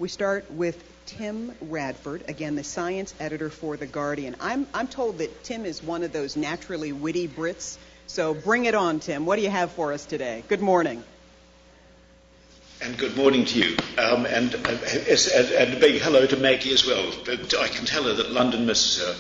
We start with Tim Radford, again, the science editor for The Guardian. I'm told that Tim is one of those naturally witty Brits, so bring it on, Tim. What do you have for us today? Good morning. And good morning to you. And a big hello to Maggie as well. I can tell her that London misses her.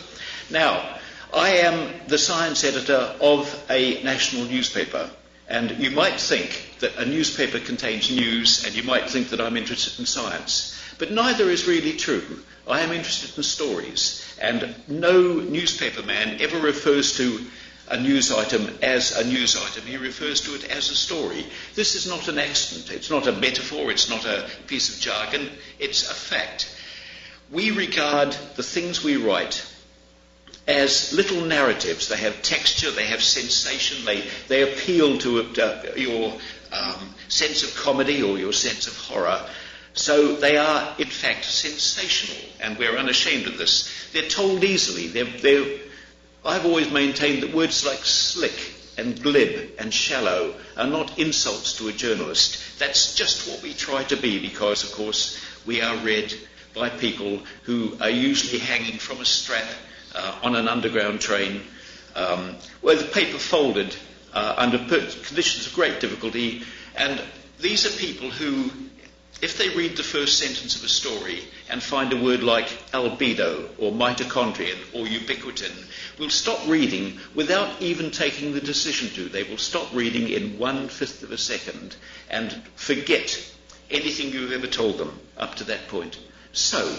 Now, I am the science editor of a national newspaper. And you might think that a newspaper contains news, and you might think that I'm interested in science. But neither is really true. I am interested in stories. And no newspaper man ever refers to a news item as a news item. He refers to it as a story. This is not an accident. It's not a metaphor. It's not a piece of jargon. It's a fact. We regard the things we write as little narratives. They have texture, they have sensation, they appeal to your sense of comedy or your sense of horror. So they are, in fact, sensational, and we're unashamed of this. They're told easily. I've always maintained that words like slick and glib and shallow are not insults to a journalist. That's just what we try to be because, of course, we are read by people who are usually hanging from a strap on an underground train, where the paper folded under conditions of great difficulty. And these are people who, if they read the first sentence of a story and find a word like albedo or mitochondrion or ubiquitin, will stop reading without even taking the decision to. They will stop reading in 1/5 of a second and forget anything you've ever told them up to that point. So,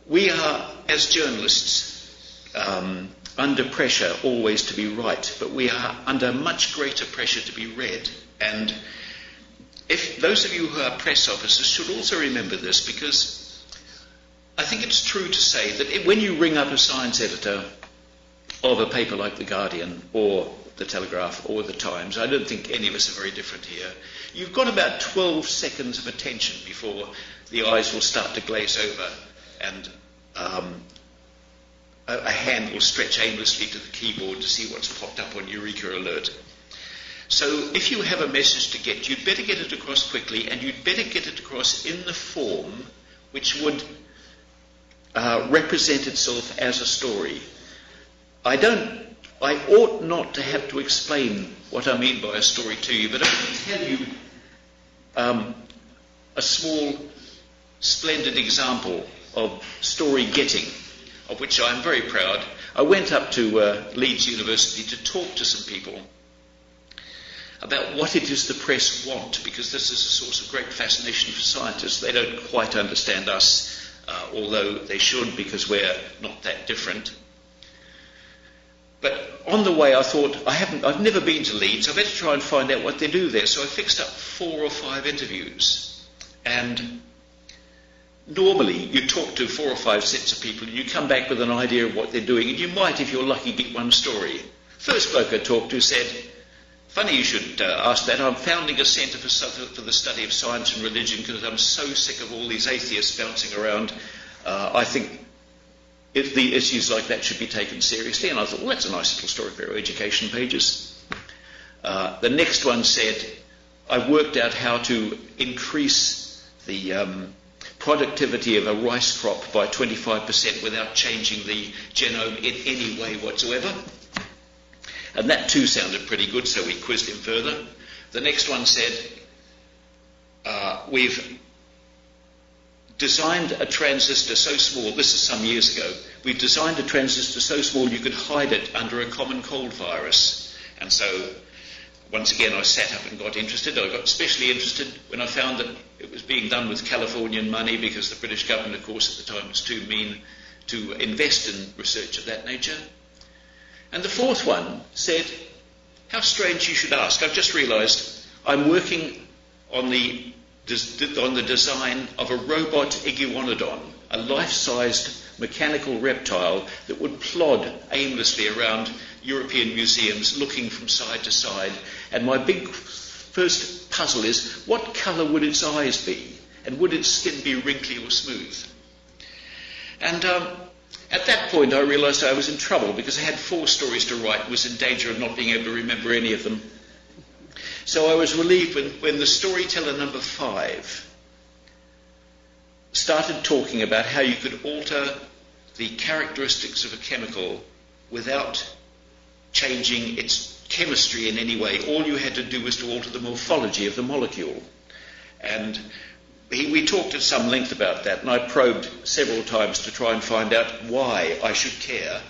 we are, as journalists, under pressure always to be right, but we are under much greater pressure to be read. And if those of you who are press officers should also remember this, because I think it's true to say that when you ring up a science editor of a paper like The Guardian or The Telegraph or The Times, I don't think any of us are very different here, you've got about 12 seconds of attention before the eyes will start to glaze over and a hand will stretch aimlessly to the keyboard to see what's popped up on EurekAlert. So if you have a message to get, you'd better get it across quickly, and you'd better get it across in the form which would represent itself as a story. I ought not to have to explain what I mean by a story to you, but I can tell you a small, splendid example of story getting, of which I'm very proud. I went up to Leeds University to talk to some people about what it is the press want, because this is a source of great fascination for scientists. They don't quite understand us, although they should, because we're not that different. But on the way I thought, I've never been to Leeds, I better try and find out what they do there. So I fixed up 4 or 5 interviews. And normally you talk to 4 or 5 sets of people and you come back with an idea of what they're doing, and you might, if you're lucky, get one story. First bloke I talked to said, funny you should ask that, I'm founding a centre for the study of science and religion because I'm so sick of all these atheists bouncing around. I think if the issues like that should be taken seriously. And I thought, well, that's a nice little story for our education pages. The next one said, I worked out how to increase the productivity of a rice crop by 25% without changing the genome in any way whatsoever. And that too sounded pretty good, so we quizzed him further. The next one said, we've designed a transistor so small, this is some years ago, we've designed a transistor so small you could hide it under a common cold virus. And so, once again, I sat up and got interested. I got especially interested when I found that it was being done with Californian money, because the British government, of course, at the time was too mean to invest in research of that nature. And the fourth one said, how strange you should ask. I've just realised I'm working on the design of a robot iguanodon, a life-sized mechanical reptile that would plod aimlessly around European museums looking from side to side. And my big first puzzle is, what colour would its eyes be? And would its skin be wrinkly or smooth? And at that point I realised I was in trouble, because I had 4 stories to write and was in danger of not being able to remember any of them. So I was relieved when the storyteller number 5 started talking about how you could alter the characteristics of a chemical without changing its chemistry in any way. All you had to do was to alter the morphology of the molecule. And we talked at some length about that, and I probed several times to try and find out why I should care.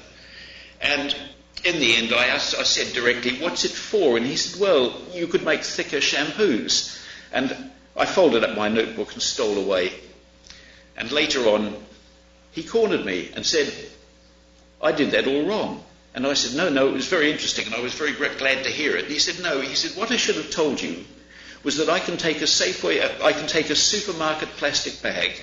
And in the end, I said directly, "What's it for?" And he said, "Well, you could make thicker shampoos." And I folded up my notebook and stole away. And later on, he cornered me and said, "I did that all wrong." And I said, no, it was very interesting, and I was very glad to hear it. And he said, "No," he said, "what I should have told you was that I can take a supermarket plastic bag,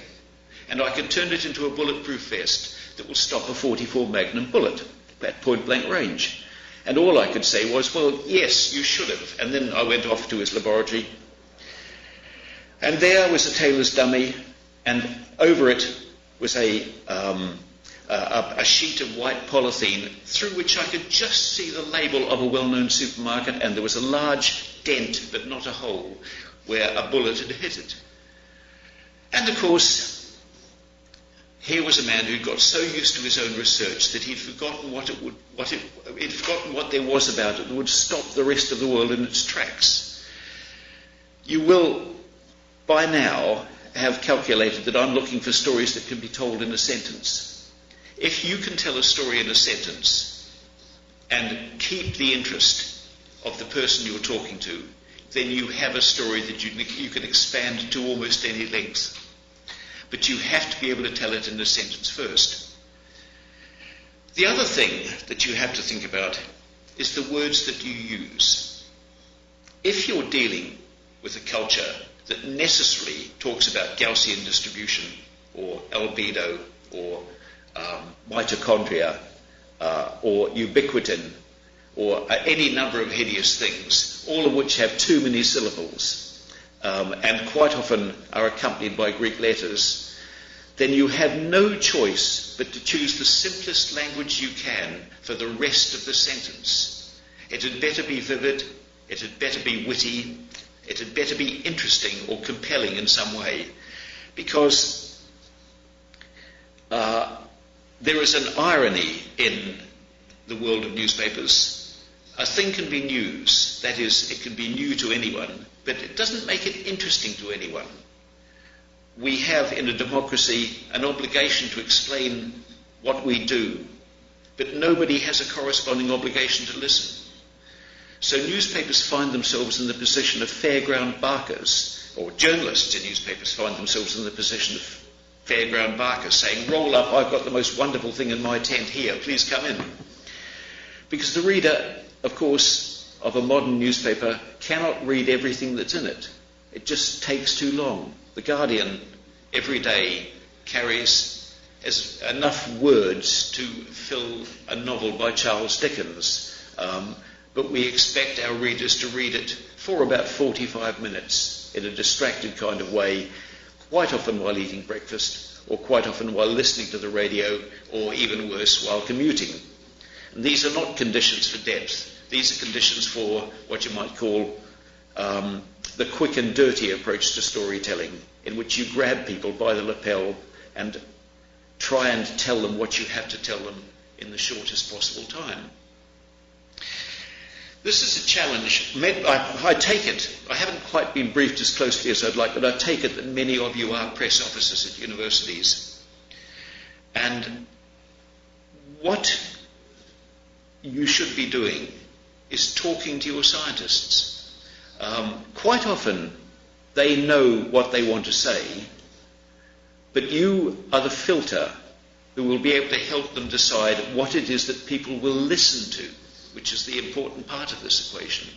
and I can turn it into a bulletproof vest that will stop a .44 Magnum bullet at point-blank range." And all I could say was, "Well, yes, you should have." And then I went off to his laboratory, and there was a tailor's dummy, and over it was a sheet of white polythene through which I could just see the label of a well-known supermarket, and there was a large dent, but not a hole, where a bullet had hit it. And of course, here was a man who got so used to his own research that he'd forgotten what there was about it that would stop the rest of the world in its tracks. You will, by now, have calculated that I'm looking for stories that can be told in a sentence. If you can tell a story in a sentence and keep the interest of the person you're talking to, then you have a story that you can expand to almost any length. But you have to be able to tell it in a sentence first. The other thing that you have to think about is the words that you use. If you're dealing with a culture that necessarily talks about Gaussian distribution or albedo or mitochondria or ubiquitin or any number of hideous things, all of which have too many syllables and quite often are accompanied by Greek letters, then you have no choice but to choose the simplest language you can for the rest of the sentence. It had better be vivid, it had better be witty, it had better be interesting or compelling in some way, because there is an irony in the world of newspapers. A thing can be news, that is, it can be new to anyone, but it doesn't make it interesting to anyone. We have in a democracy an obligation to explain what we do, but nobody has a corresponding obligation to listen. So newspapers find themselves in the position of fairground barkers, or journalists in newspapers find themselves in the position of fairground barkers, saying, "Roll up, I've got the most wonderful thing in my tent here, please come in." Because the reader, of course, of a modern newspaper cannot read everything that's in it. It just takes too long. The Guardian every day carries enough words to fill a novel by Charles Dickens, but we expect our readers to read it for about 45 minutes in a distracted kind of way, quite often while eating breakfast, or quite often while listening to the radio, or even worse, while commuting. And these are not conditions for depth. These are conditions for what you might call the quick and dirty approach to storytelling, in which you grab people by the lapel and try and tell them what you have to tell them in the shortest possible time. This is a challenge. I take it, I haven't quite been briefed as closely as I'd like, but I take it that many of you are press officers at universities. And what you should be doing is talking to your scientists. Quite often they know what they want to say, but you are the filter who will be able to help them decide what it is that people will listen to, which is the important part of this equation.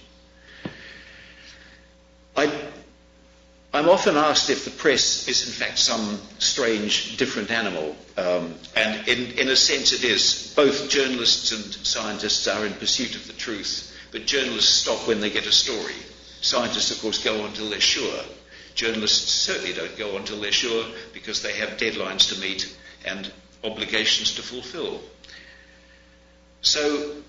I'm often asked if the press is in fact some strange, different animal, and in a sense it is. Both journalists and scientists are in pursuit of the truth, but journalists stop when they get a story. Scientists, of course, go on till they're sure. Journalists certainly don't go on till they're sure, because they have deadlines to meet and obligations to fulfill. So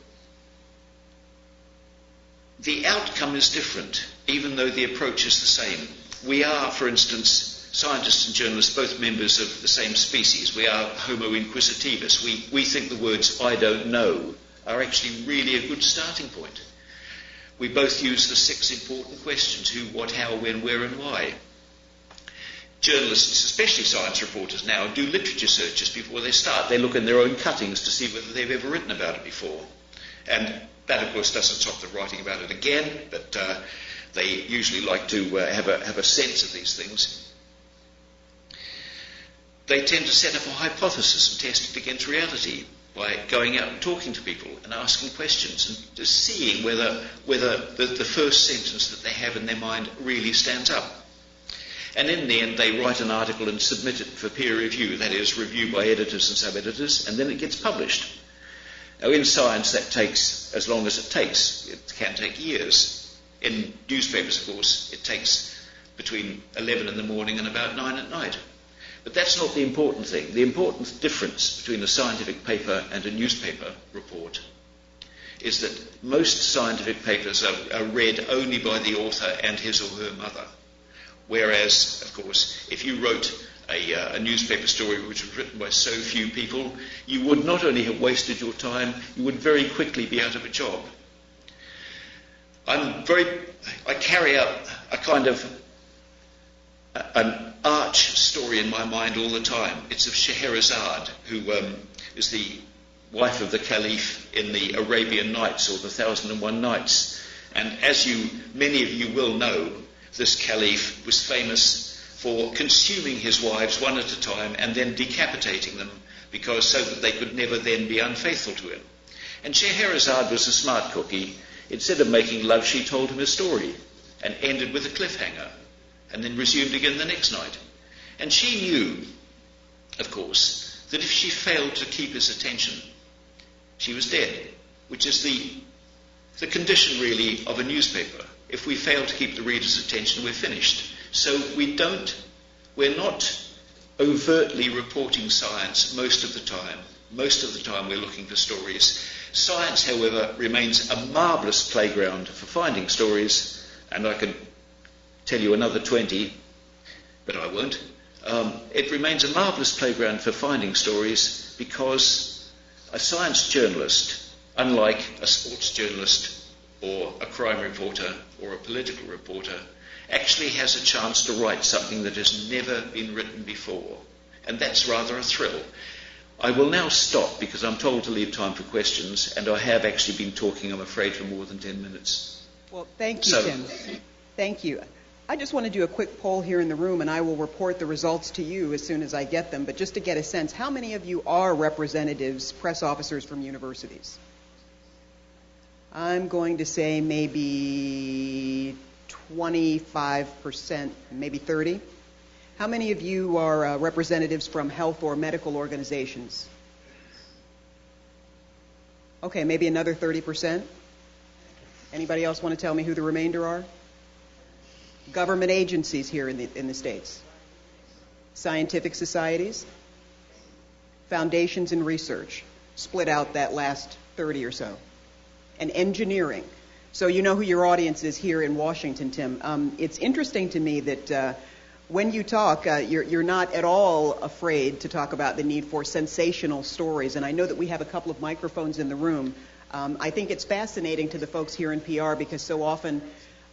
the outcome is different, even though the approach is the same. We are, for instance, scientists and journalists, both members of the same species. We are Homo inquisitivus. We think the words "I don't know" are actually really a good starting point. We both use the 6 important questions: who, what, how, when, where, and why. Journalists, especially science reporters now, do literature searches before they start. They look in their own cuttings to see whether they've ever written about it before. And that, of course, doesn't stop them writing about it again, but they usually like to have a sense of these things. They tend to set up a hypothesis and test it against reality by going out and talking to people and asking questions and just seeing whether the first sentence that they have in their mind really stands up. And in the end, they write an article and submit it for peer review, that is, review by editors and sub-editors, and then it gets published. Now, in science, that takes as long as it takes. It can take years. In newspapers, of course, it takes between 11 in the morning and about 9 at night. But that's not the important thing. The important difference between a scientific paper and a newspaper report is that most scientific papers are read only by the author and his or her mother. Whereas, of course, if you wrote a newspaper story which was written by so few people, you would not only have wasted your time, you would very quickly be out of a job. I carry out a kind of an arch story in my mind all the time. It's of Scheherazade, who is the wife of the Caliph in the Arabian Nights, or the 1001 Nights. And as many of you will know, this Caliph was famous for consuming his wives one at a time and then decapitating them so that they could never then be unfaithful to him. And Scheherazade was a smart cookie. Instead of making love, she told him a story and ended with a cliffhanger and then resumed again the next night. And she knew, of course, that if she failed to keep his attention, she was dead, which is the condition really of a newspaper. If we fail to keep the reader's attention, we're finished. So we're not overtly reporting science most of the time. Most of the time we're looking for stories. Science, however, remains a marvellous playground for finding stories, and I could tell you another 20, but I won't. It remains a marvellous playground for finding stories because a science journalist, unlike a sports journalist or a crime reporter or a political reporter, actually has a chance to write something that has never been written before. And that's rather a thrill. I will now stop because I'm told to leave time for questions, and I have actually been talking, I'm afraid, for more than 10 minutes. Well, thank you, Tim. Thank you. I just want to do a quick poll here in the room, and I will report the results to you as soon as I get them. But just to get a sense, how many of you are representatives, press officers from universities? I'm going to say maybe 25%, maybe 30. How many of you are representatives from health or medical organizations? Okay, maybe another 30%. Anybody else want to tell me who the remainder are? Government agencies here in the States. Scientific societies. Foundations and research. Split out that last 30 or so. And engineering. So you know who your audience is here in Washington, Tim. It's interesting to me that when you talk, you're not at all afraid to talk about the need for sensational stories. And I know that we have a couple of microphones in the room. I think it's fascinating to the folks here in PR because so often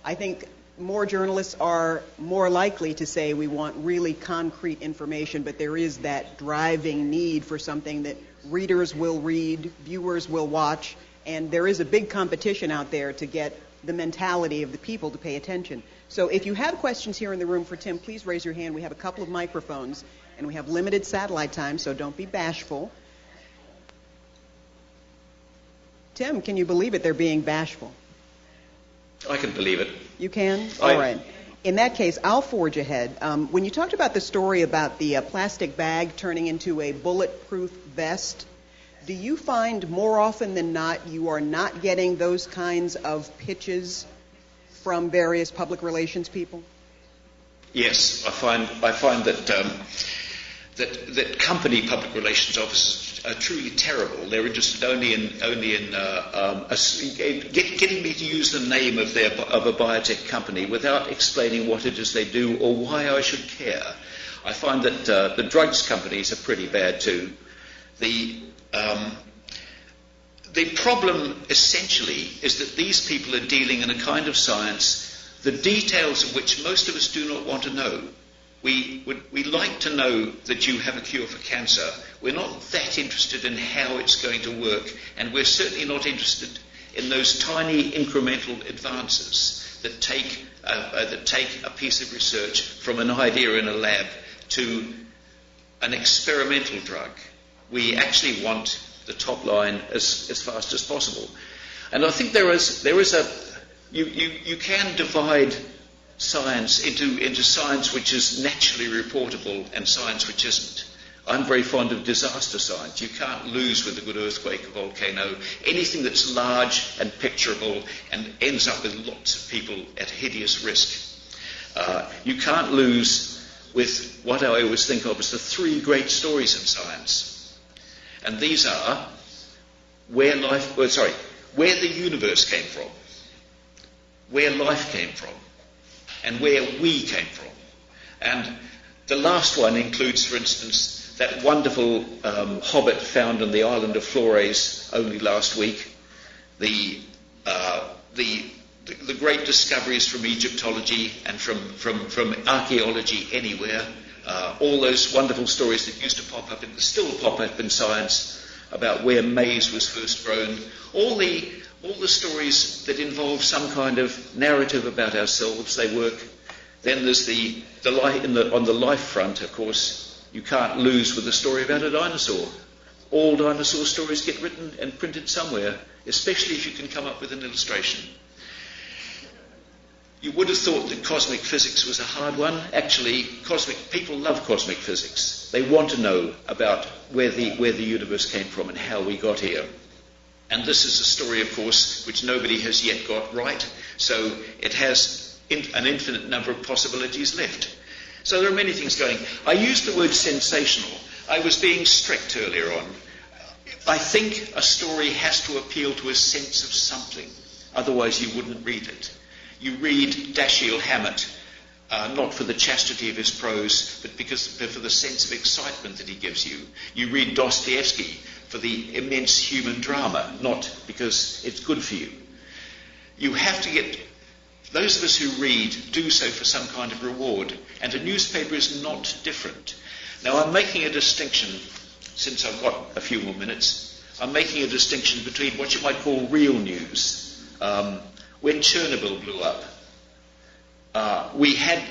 I think more journalists are more likely to say we want really concrete information, but there is that driving need for something that readers will read, viewers will watch, and there is a big competition out there to get the mentality of the people to pay attention. So if you have questions here in the room for Tim, please raise your hand. We have a couple of microphones, and we have limited satellite time, so don't be bashful. Tim, can you believe it? They're being bashful. I can believe it. You can? All right. In that case, I'll forge ahead. When you talked about the story about the plastic bag turning into a bulletproof vest, do you find more often than not you are not getting those kinds of pitches from various public relations people? Yes, I find that that company public relations officers truly terrible. They're interested only in getting me to use the name of a biotech company without explaining what it is they do or why I should care. I find that the drugs companies are pretty bad too. The problem essentially is that these people are dealing in a kind of science, the details of which most of us do not want to know. We like to know that you have a cure for cancer. We're not that interested in how it's going to work, and we're certainly not interested in those tiny incremental advances that take a piece of research from an idea in a lab to an experimental drug. We actually want the top line as fast as possible. And I think you can divide science into science which is naturally reportable and science which isn't. I'm very fond of disaster science. You can't lose with a good earthquake, a volcano, anything that's large and picturable and ends up with lots of people at hideous risk. You can't lose with what I always think of as the three great stories in science. And these are where the universe came from, where life came from, and where we came from. And the last one includes, for instance, that wonderful hobbit found on the island of Flores only last week, the great discoveries from Egyptology and from archaeology anywhere, all those wonderful stories that used to still pop up in science about where maize was first grown, all the stories that involve some kind of narrative about ourselves, they work. Then there's on the life front, of course, you can't lose with a story about a dinosaur. All dinosaur stories get written and printed somewhere, especially if you can come up with an illustration. You would have thought that cosmic physics was a hard one. Actually, people love cosmic physics. They want to know about where the universe came from and how we got here. And this is a story, of course, which nobody has yet got right. So it has an infinite number of possibilities left. So there are many things going. I used the word sensational. I was being strict earlier on. I think a story has to appeal to a sense of something. Otherwise you wouldn't read it. You read Dashiell Hammett, not for the chastity of his prose, but for the sense of excitement that he gives you. You read Dostoevsky for the immense human drama, not because it's good for you. You have to those of us who read do so for some kind of reward, and a newspaper is not different. Now I'm making a distinction, since I've got a few more minutes, I'm making a distinction between what you might call real news. When Chernobyl blew up,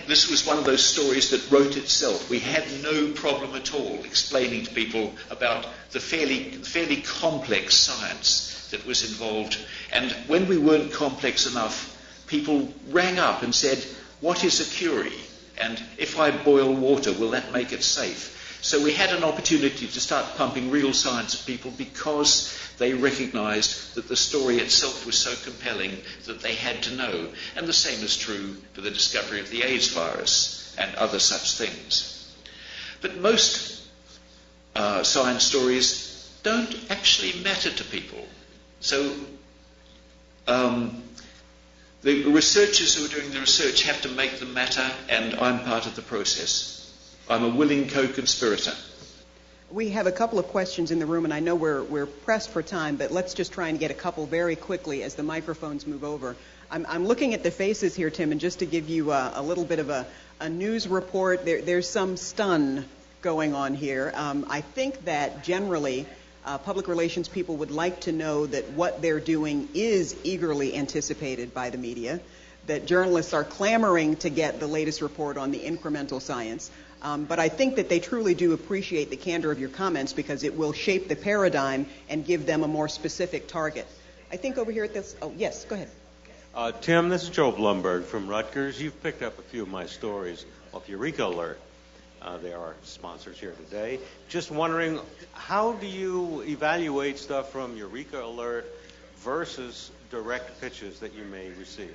this was one of those stories that wrote itself. We had no problem at all explaining to people about the fairly complex science that was involved. And when we weren't complex enough, people rang up and said, "What is a Curie? And if I boil water, will that make it safe?" So we had an opportunity to start pumping real science at people because they recognized that the story itself was so compelling that they had to know. And the same is true for the discovery of the AIDS virus and other such things. But most science stories don't actually matter to people. So the researchers who are doing the research have to make them matter, and I'm part of the process. I'm a willing co-conspirator. We have a couple of questions in the room, and I know we're pressed for time, but let's just try and get a couple very quickly as the microphones move over. I'm looking at the faces here, Tim, and just to give you a little bit of a news report, there's some stun going on here. I think that generally public relations people would like to know that what they're doing is eagerly anticipated by the media, that journalists are clamoring to get the latest report on the incremental science. But I think that they truly do appreciate the candor of your comments because it will shape the paradigm and give them a more specific target. I think over here at this, yes, go ahead. Tim, this is Joe Blumberg from Rutgers. You've picked up a few of my stories off EurekAlert. They are sponsors here today. Just wondering, how do you evaluate stuff from EurekAlert versus direct pitches that you may receive?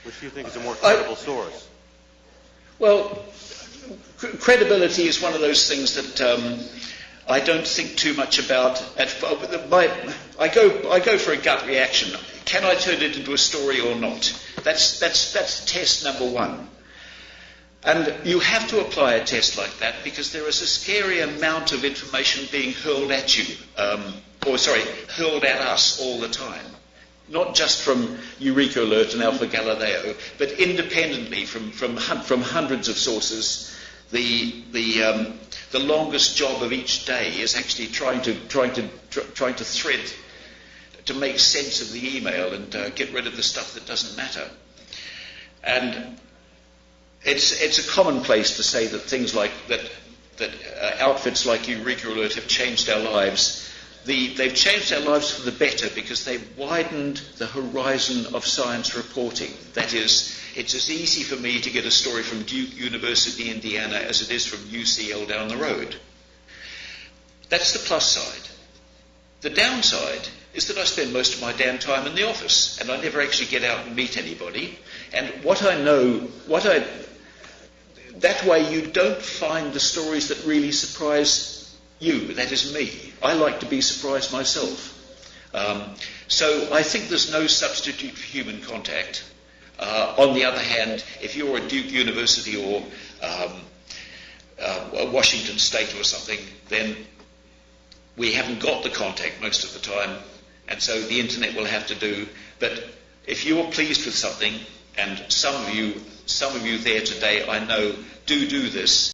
Which do you think is a more credible source? Well, credibility is one of those things that I don't think too much about. I go for a gut reaction. Can I turn it into a story or not? That's test number one. And you have to apply a test like that because there is a scary amount of information being hurled at you, hurled at us all the time. Not just from EurekAlert and Alpha Galileo, but independently from hundreds of sources. The longest job of each day is actually trying to thread to make sense of the email and get rid of the stuff that doesn't matter. And it's a commonplace to say that things like that outfits like EurekAlert have changed our lives. They've changed our lives for the better because they've widened the horizon of science reporting. That is, it's as easy for me to get a story from Duke University, Indiana, as it is from UCL down the road. That's the plus side. The downside is that I spend most of my damn time in the office and I never actually get out and meet anybody. And that way you don't find the stories that really surprise you, that is me. I like to be surprised myself. So I think there's no substitute for human contact. On the other hand, if you're a Duke University or Washington State or something, then we haven't got the contact most of the time, and so the internet will have to do. But if you're pleased with something, and some of you there today I know do this,